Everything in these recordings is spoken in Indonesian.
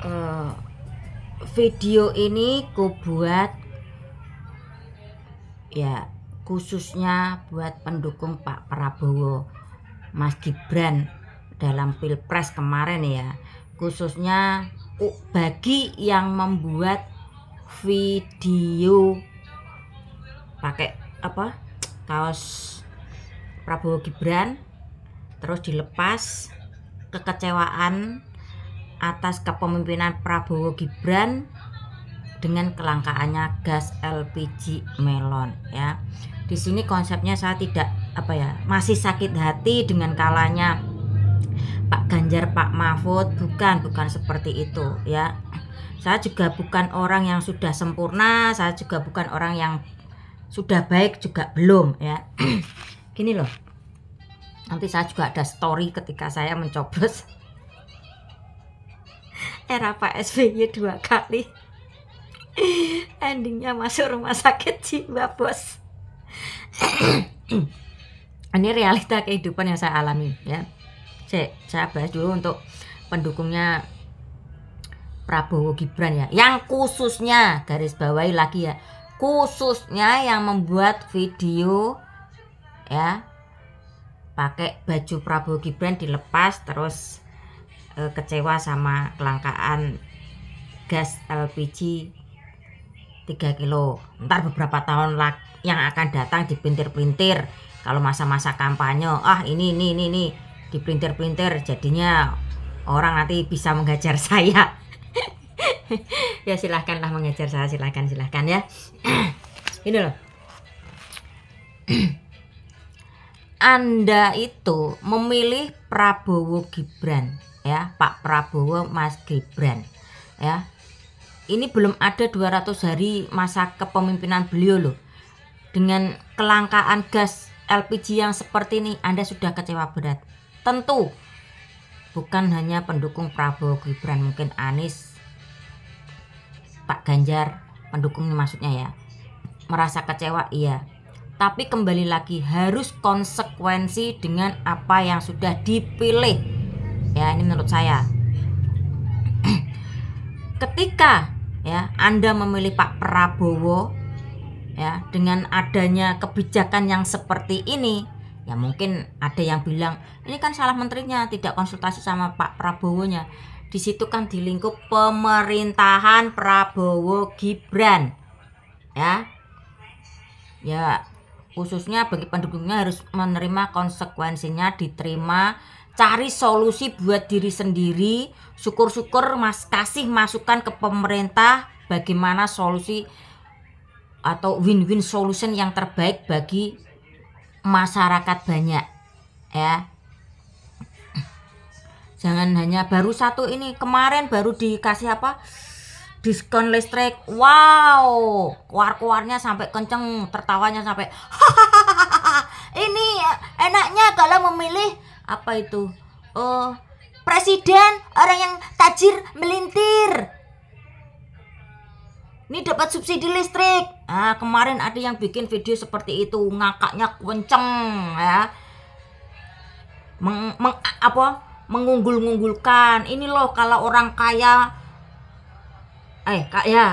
eh, video ini ku buat ya khususnya buat pendukung Pak Prabowo, Mas Gibran dalam Pilpres kemarin ya, khususnya bagi yang membuat video pakai kaos Prabowo Gibran terus dilepas, kekecewaan atas kepemimpinan Prabowo Gibran dengan kelangkaannya gas LPG melon ya. Di sini konsepnya saya tidak masih sakit hati dengan kalanya Pak Ganjar, Pak Mahfud, bukan seperti itu ya. Saya juga bukan orang yang sudah sempurna, saya juga bukan orang yang sudah baik juga belum ya. Gini loh, nanti saya juga ada story ketika saya mencoblos era Pak SBY 2 kali, endingnya masuk rumah sakit jiwa, bos. Ini realita kehidupan yang saya alami ya. Saya bahas dulu untuk pendukungnya Prabowo Gibran ya, yang khususnya, garis bawahi lagi ya, khususnya yang membuat video ya pakai baju Prabowo Gibran dilepas terus kecewa sama kelangkaan gas LPG 3 kilo. Ntar beberapa tahun yang akan datang dipelintir-pelintir kalau masa-masa kampanye, ini dipelintir-pelintir, jadinya orang nanti bisa menghajar saya. Ya silahkanlah mengejar saya, silahkan ya. Ini loh, Anda itu memilih Prabowo Gibran ya, Pak Prabowo, Mas Gibran ya. Ini belum ada 200 hari masa kepemimpinan beliau loh. Dengan kelangkaan gas LPG yang seperti ini, Anda sudah kecewa berat. Tentu bukan hanya pendukung Prabowo Gibran, mungkin Anies, Pak Ganjar, pendukungnya maksudnya ya, merasa kecewa, iya. Tapi kembali lagi harus konsekuensi dengan apa yang sudah dipilih ya, ini menurut saya. Ketika ya Anda memilih Pak Prabowo ya, dengan adanya kebijakan yang seperti ini ya, mungkin ada yang bilang ini kan salah menterinya, tidak konsultasi sama Pak Prabowo-nya. Di situ kan di lingkup pemerintahan Prabowo Gibran ya. Ya khususnya bagi pendukungnya harus menerima konsekuensinya, diterima, cari solusi buat diri sendiri. Syukur-syukur Mas kasih masukan ke pemerintah bagaimana solusi atau win-win solution yang terbaik bagi masyarakat banyak ya. Jangan hanya baru satu ini, kemarin baru dikasih diskon listrik, wow, keluar-keluarnya sampai kenceng, tertawanya sampai ini enaknya kalau memilih presiden, orang yang tajir melintir, ini dapat subsidi listrik. Nah, kemarin ada yang bikin video seperti itu, ngakaknya kenceng ya, mengunggul-unggulkan. Ini loh kalau orang kaya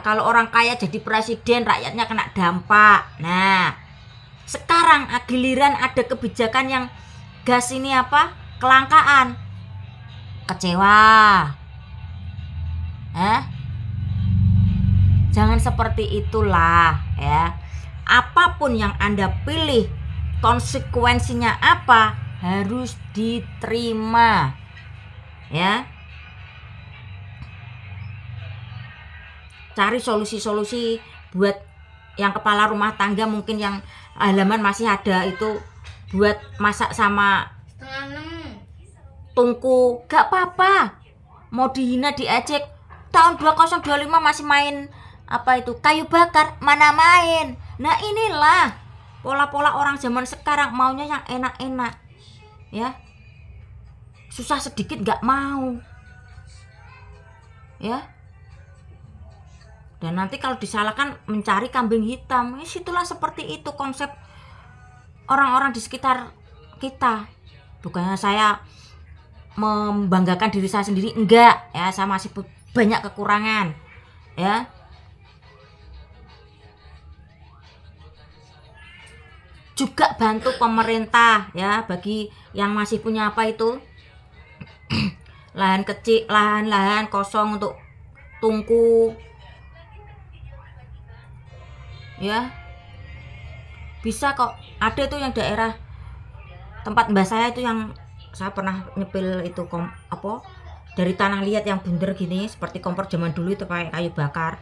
kalau orang kaya jadi presiden, rakyatnya kena dampak. Nah, sekarang giliran ada kebijakan yang gas ini kelangkaan, kecewa. Jangan seperti itulah ya. Apapun yang Anda pilih, konsekuensinya apa harus diterima ya. Cari solusi-solusi buat yang kepala rumah tangga, mungkin yang halaman masih ada itu buat masak sama tungku, gak apa-apa. Mau dihina diejek, tahun 2025 masih main kayu bakar, mana main. Nah inilah pola-pola orang zaman sekarang, maunya yang enak-enak ya, susah sedikit gak mau ya. Dan nanti kalau disalahkan mencari kambing hitam. Situlah seperti itu konsep orang-orang di sekitar kita. Bukannya saya membanggakan diri saya sendiri, enggak ya, saya masih banyak kekurangan ya. Juga bantu pemerintah ya, bagi yang masih punya apa itu lahan kecil, lahan kosong untuk tungku ya, bisa kok. Ada tuh yang daerah tempat mbak saya itu, yang saya pernah nyepil itu dari tanah liat yang bunder gini, seperti kompor zaman dulu itu pakai kayu bakar,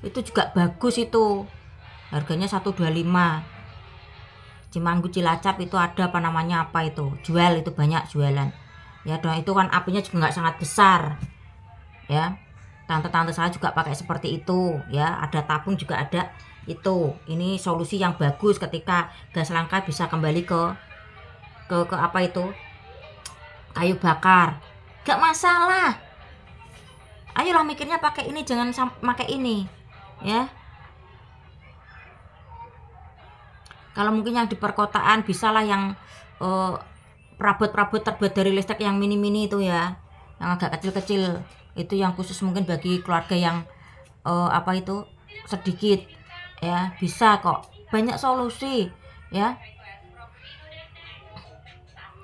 itu juga bagus. Itu harganya 125. Cimanggu Cilacap itu ada apa itu, jual, itu banyak jualan ya. Dan itu kan apinya juga nggak sangat besar ya. Tante-tante saya juga pakai seperti itu ya. Ada tabung juga ada itu. Ini solusi yang bagus ketika gas langka, bisa kembali ke apa itu, kayu bakar, gak masalah. Ayolah mikirnya pakai ini, jangan pakai ini ya. Kalau mungkin yang di perkotaan bisalah yang perabot-perabot terbuat dari listrik yang mini-mini itu ya, yang agak kecil-kecil, itu yang khusus mungkin bagi keluarga yang apa itu sedikit ya. Bisa kok, banyak solusi ya.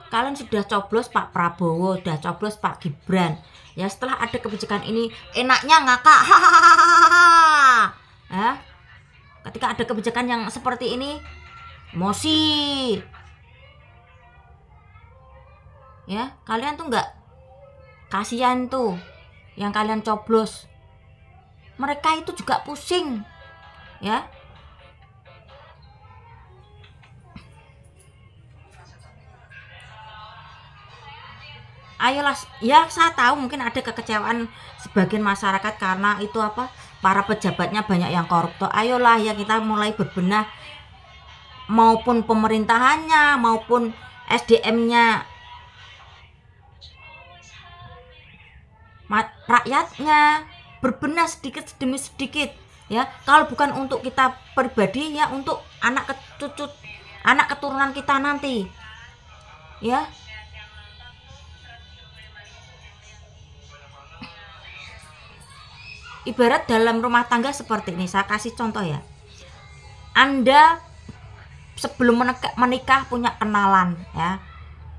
Kalian sudah coblos Pak Prabowo, sudah coblos Pak Gibran ya. Setelah ada kebijakan ini, enaknya ngakak hahaha ya. Ketika ada kebijakan yang seperti ini, emosi ya. Kalian tuh nggak kasihan tuh yang kalian coblos, mereka itu juga pusing ya. Ayolah ya, saya tahu mungkin ada kekecewaan sebagian masyarakat karena itu apa, para pejabatnya banyak yang koruptor. Ayolah ya, kita mulai berbenah, maupun pemerintahannya maupun SDM-nya, rakyatnya, berbenah sedikit demi sedikit ya. Kalau bukan untuk kita pribadi ya, untuk anak keturunan kita nanti ya. Ibarat dalam rumah tangga seperti ini, saya kasih contoh ya. Anda sebelum menikah punya kenalan ya,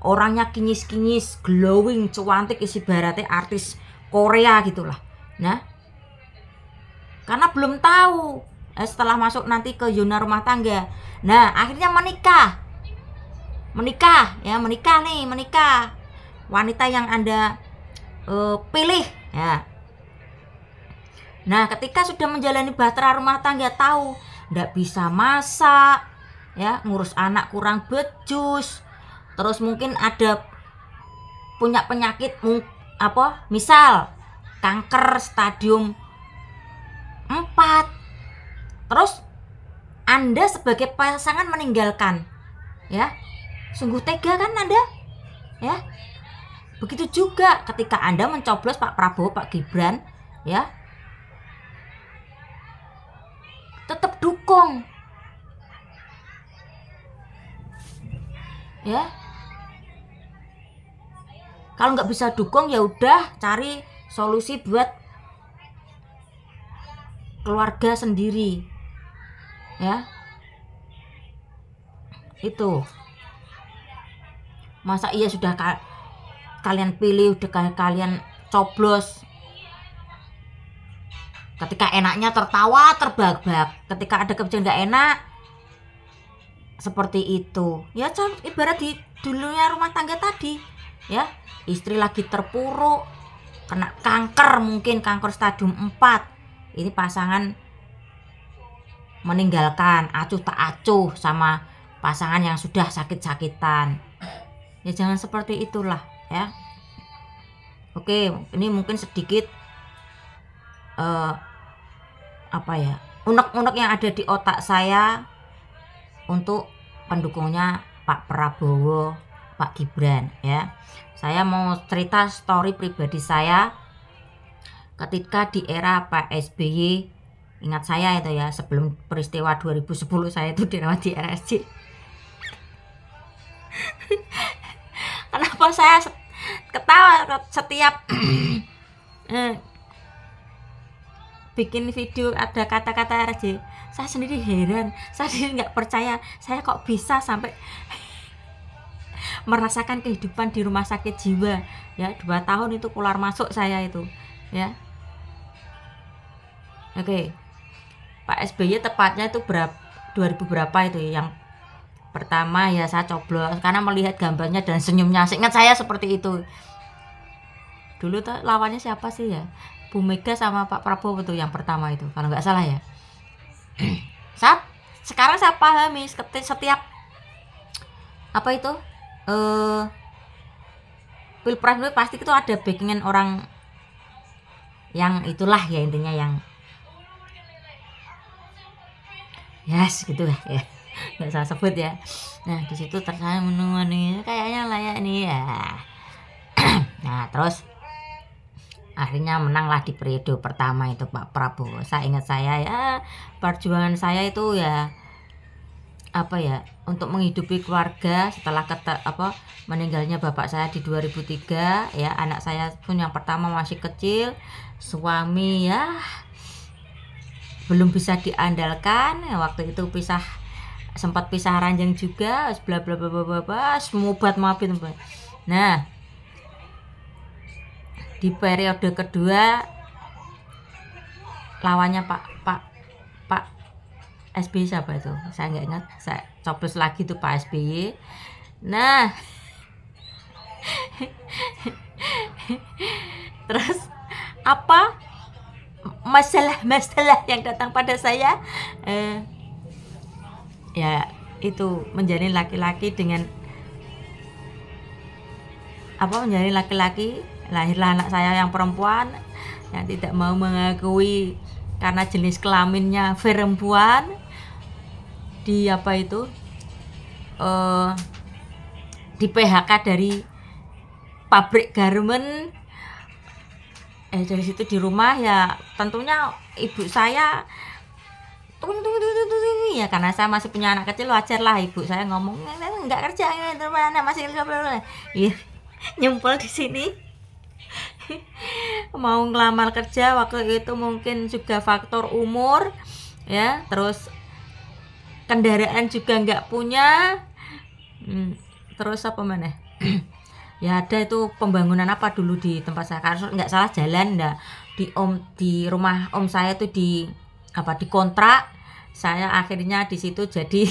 orangnya kinyis-kinyis, glowing, cuantik, isi baratnya artis Korea gitulah. Nah, karena belum tahu setelah masuk nanti ke zona rumah tangga, nah akhirnya menikah wanita yang Anda pilih ya. Nah, ketika sudah menjalani bahtera rumah tangga, tahu nggak bisa masak ya, ngurus anak kurang becus, terus mungkin ada punya penyakit misal kanker stadium 4, terus Anda sebagai pasangan meninggalkan ya. Sungguh tega kan Anda ya. Begitu juga ketika Anda mencoblos Pak Prabowo, Pak Gibran ya, tetap dukung ya. Kalau nggak bisa dukung ya udah cari solusi buat keluarga sendiri ya. Itu masa iya sudah kalian pilih, udah kalian coblos, ketika enaknya tertawa terbahak-bahak, ketika ada kebijakan nggak enak seperti itu ya. Ibarat di dulunya rumah tangga tadi ya, istri lagi terpuruk, kena kanker, mungkin kanker stadium 4, ini pasangan meninggalkan, acuh tak acuh sama pasangan yang sudah sakit-sakitan ya. Jangan seperti itulah ya. Oke, ini mungkin sedikit unek-unek yang ada di otak saya untuk pendukungnya Pak Prabowo, Pak Gibran ya. Saya mau cerita story pribadi saya ketika di era Pak SBY. Ingat saya itu ya, sebelum peristiwa 2010 saya itu dirawat di RSJ. Kenapa saya ketawa setiap bikin video ada kata-kata RJ, saya sendiri heran, saya sendiri nggak percaya saya kok bisa sampai merasakan kehidupan di rumah sakit jiwa ya. 2 tahun itu keluar masuk saya itu ya. Oke, Pak SBY tepatnya itu 2000 berapa itu yang pertama ya saya coblos karena melihat gambarnya dan senyumnya, ingat saya seperti itu. Dulu tuh lawannya siapa sih ya, Bu Mega sama Pak Prabowo tuh yang pertama itu kalau nggak salah ya. Sekarang saya pahami setiap apa itu pilpres itu pasti itu ada backingan orang yang itulah ya, intinya yang yes gitu lah ya, nggak salah sebut ya. Nah di situ tersayang menunggu nih kayaknya layak nih ya. Nah terus akhirnya menanglah di periode pertama itu Pak Prabowo. Saya ingat saya ya, perjuangan saya itu ya apa ya, untuk menghidupi keluarga setelah meninggalnya bapak saya di 2003 ya. Anak saya pun yang pertama masih kecil, suami ya belum bisa diandalkan ya, waktu itu sempat pisah ranjang juga, bla bla bla bla bla, semubat maafin. Nah di periode kedua lawannya Pak SBY siapa itu, saya nggak ingat, saya coblos lagi tuh Pak SBY. Nah terus apa masalah yang datang pada saya ya itu menjadi laki-laki dengan menjadi laki-laki. Lahirlah anak saya yang perempuan yang tidak mau mengakui karena jenis kelaminnya perempuan, di di PHK dari pabrik garmen. Dari situ di rumah ya tentunya ibu saya ya, karena saya masih punya anak kecil, wajar lah ibu saya ngomong nggak kerja anak masih ya, nyempol di sini. Mau ngelamar kerja waktu itu mungkin juga faktor umur ya, terus kendaraan juga nggak punya, terus apa mana ya ada itu pembangunan apa dulu di tempat saya, karena nggak salah jalan di rumah om saya tuh dikontrak. Saya akhirnya di situ jadi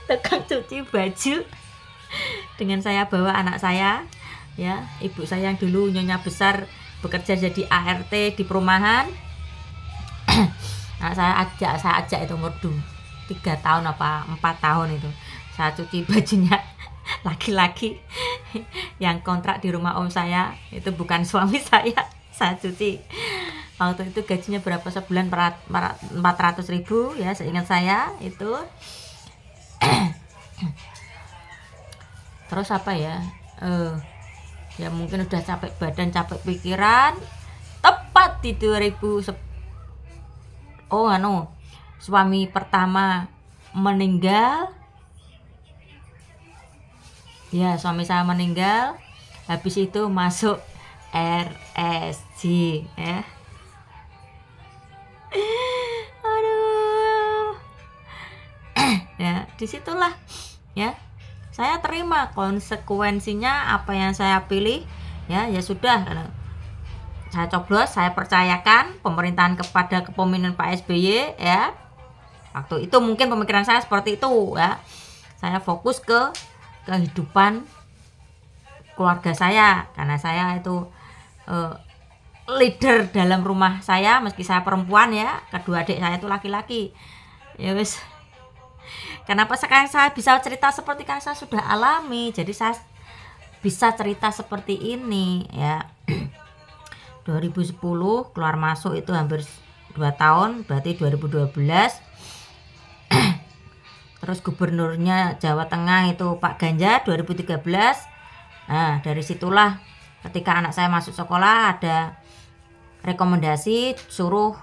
tukang cuci baju dengan saya bawa anak saya ya. Ibu saya yang dulu nyonya besar bekerja jadi ART di perumahan. Nah, saya ajak itu umur 3 tahun apa 4 tahun itu saya cuci bajunya laki-laki yang kontrak di rumah om saya, itu bukan suami saya cuci. Waktu itu gajinya berapa sebulan, 400.000 ya seingat saya itu. Terus apa ya, ya mungkin udah capek badan capek pikiran, tepat di 2010 suami pertama meninggal ya, suami saya meninggal, habis itu masuk RSJ ya. Aduh ya disitulah ya saya terima konsekuensinya apa yang saya pilih ya. Ya sudah, saya coblos, saya percayakan pemerintahan kepada kepemimpinan Pak SBY ya. Waktu itu mungkin pemikiran saya seperti itu ya. Saya fokus ke kehidupan keluarga saya, karena saya itu leader dalam rumah saya, meski saya perempuan ya, kedua adik saya itu laki-laki ya wis. Kenapa sekarang saya bisa cerita seperti kan saya sudah alami, jadi saya bisa cerita seperti ini ya. 2010 keluar masuk itu hampir 2 tahun, berarti 2012. Terus gubernurnya Jawa Tengah itu Pak Ganjar 2013. Nah dari situlah ketika anak saya masuk sekolah ada rekomendasi suruh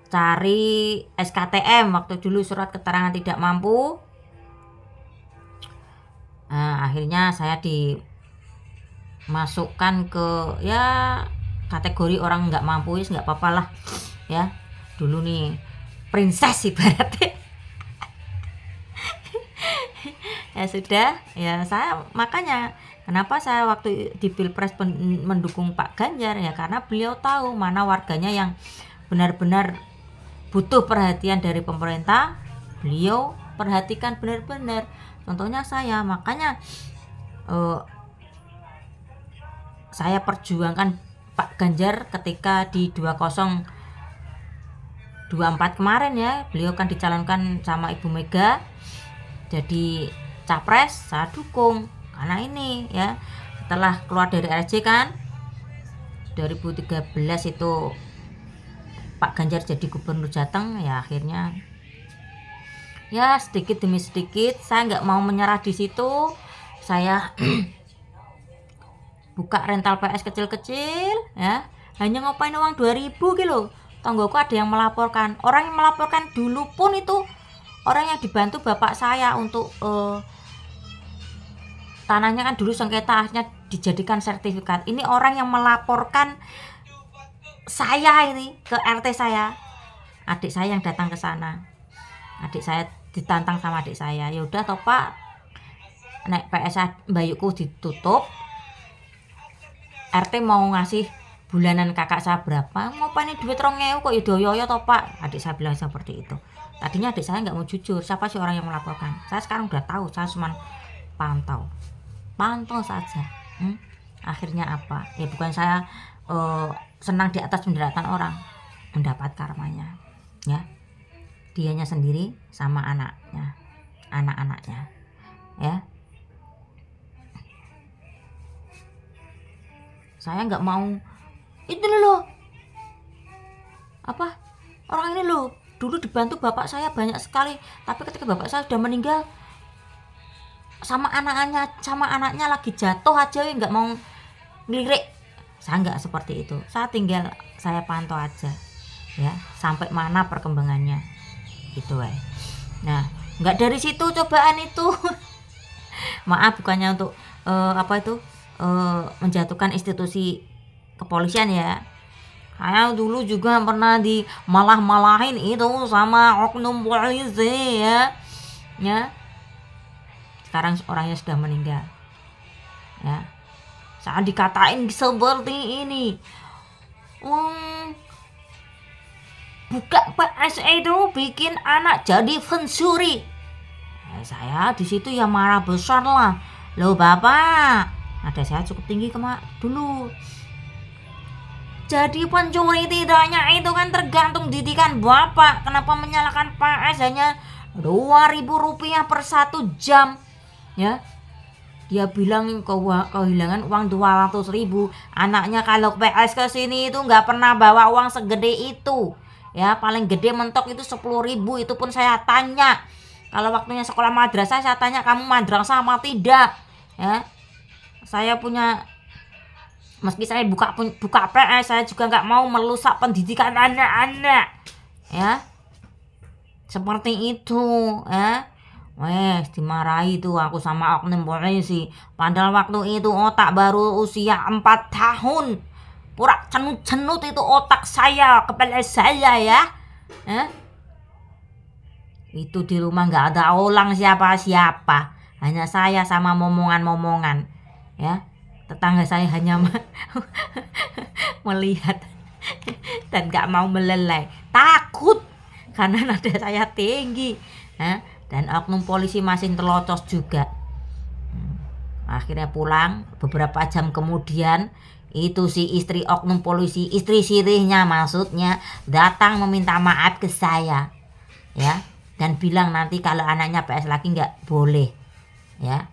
cari SKTM, waktu dulu surat keterangan tidak mampu. Nah akhirnya saya dimasukkan ke ya kategori orang nggak mampu, nggak apa-apa lah ya. Dulu nih princess ibaratnya. Ya sudah, ya saya makanya kenapa saya waktu di Pilpres mendukung Pak Ganjar ya, karena beliau tahu mana warganya yang benar-benar butuh perhatian dari pemerintah. Beliau perhatikan benar-benar. Contohnya saya, makanya saya perjuangkan Pak Ganjar ketika di 2024 kemarin ya. Beliau kan dicalonkan sama Ibu Mega jadi capres, saya dukung karena ini ya. Setelah keluar dari RJ kan 2013 itu Pak Ganjar jadi gubernur Jateng ya, akhirnya ya sedikit demi sedikit saya nggak mau menyerah di situ. Saya buka rental PS kecil-kecil ya, hanya ngopain uang 2000 gitu. Tonggoku ada yang melaporkan, orang yang melaporkan dulu pun itu orang yang dibantu bapak saya untuk tanahnya kan dulu sengketa, akhirnya dijadikan sertifikat. Ini orang yang melaporkan saya ini ke RT saya, adik saya yang datang ke sana. Adik saya ditantang sama adik saya, ya udah toh Pak, naik PS Bayuku ditutup, RT mau ngasih bulanan kakak saya berapa, mau apa ini duit 2.000 kok ya doyo toh Pak. Adik saya bilang seperti itu. Tadinya adik saya nggak mau jujur siapa sih orang yang melaporkan. Saya sekarang udah tahu, saya cuma pantau saja. Akhirnya apa ya, bukan saya senang di atas penderitaan orang, mendapat karmanya ya, dianya sendiri sama anak-anaknya ya. Saya nggak mau itu loh, apa orang ini loh dulu dibantu bapak saya banyak sekali, tapi ketika bapak saya sudah meninggal sama anaknya lagi jatuh aja nggak mau ngelirik. Saya nggak seperti itu, saya pantau aja ya sampai mana perkembangannya gitu ya. Nah nggak dari situ cobaan itu maaf, bukannya untuk menjatuhkan institusi kepolisian ya. Saya dulu juga pernah malah-malahin itu sama oknum polisi ya. Sekarang orangnya sudah meninggal ya. Saya dikatain seperti ini, buka PS itu bikin anak jadi pencuri. Saya di situ ya marah besar lah. Loh bapak, ada saya cukup tinggi dulu. Jadi pencuri tidaknya itu kan tergantung didikan bapak. Kenapa menyalakan PS hanya Rp2.000 per 1 jam ya? Dia bilang kehilangan uang 200.000. Anaknya kalau PS ke sini itu nggak pernah bawa uang segede itu ya, paling gede mentok itu 10.000. Itu pun saya tanya, kalau waktunya sekolah madrasah saya tanya, kamu madrasah sama tidak ya. Saya punya, meski saya buka PS, saya juga nggak mau merusak pendidikan anak-anak ya, seperti itu ya. Dimarahi tuh aku sama oknum polisi. Padahal waktu itu otak baru usia 4 tahun. Pura cenut-cenut itu otak saya, kepala saya ya. Itu di rumah nggak ada orang siapa-siapa, hanya saya sama momongan-momongan ya. Tetangga saya hanya melihat dan nggak mau meleleh, takut karena nada saya tinggi ya. Dan oknum polisi masih terlocos juga. Akhirnya pulang beberapa jam kemudian, itu si istri oknum polisi, istri sirihnya maksudnya, datang meminta maaf ke saya ya, dan bilang nanti kalau anaknya PS lagi nggak boleh ya.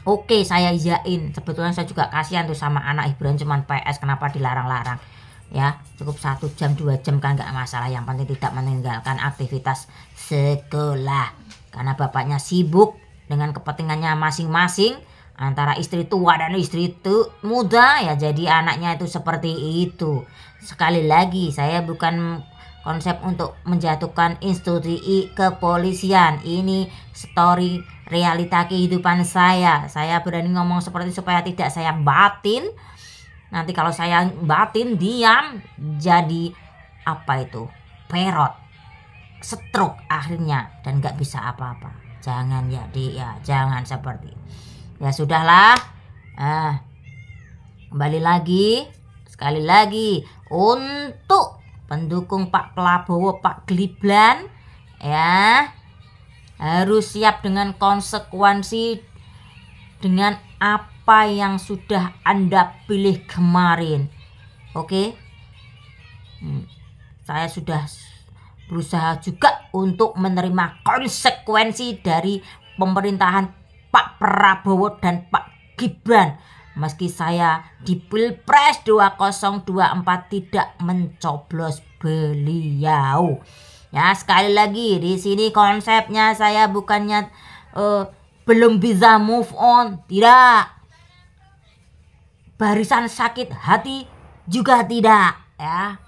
Oke, saya iyain. Sebetulnya saya juga kasihan tuh sama anak hiburan cuman PS, kenapa dilarang-larang ya. Cukup 1 jam 2 jam kan nggak masalah, yang penting tidak meninggalkan aktivitas sekolah karena bapaknya sibuk dengan kepentingannya masing-masing, antara istri tua dan istri muda ya. Jadi anaknya itu seperti itu. Sekali lagi, saya bukan konsep untuk menjatuhkan institusi kepolisian. Ini story realita kehidupan saya. Saya berani ngomong seperti supaya tidak saya batin Nanti kalau saya batin diam jadi apa itu? Perot, stroke akhirnya dan nggak bisa apa-apa. Jangan ya Dik ya, jangan seperti. Ya sudahlah. Kembali lagi, sekali lagi untuk pendukung Pak Prabowo, Pak Gibran ya, harus siap dengan konsekuensi dengan apa yang sudah Anda pilih kemarin. Oke? Saya sudah berusaha juga untuk menerima konsekuensi dari pemerintahan Pak Prabowo dan Pak Gibran. Meski saya di Pilpres 2024 tidak mencoblos beliau. Ya, sekali lagi di sini konsepnya saya bukannya belum bisa move on, tidak. Barisan sakit hati juga tidak, ya.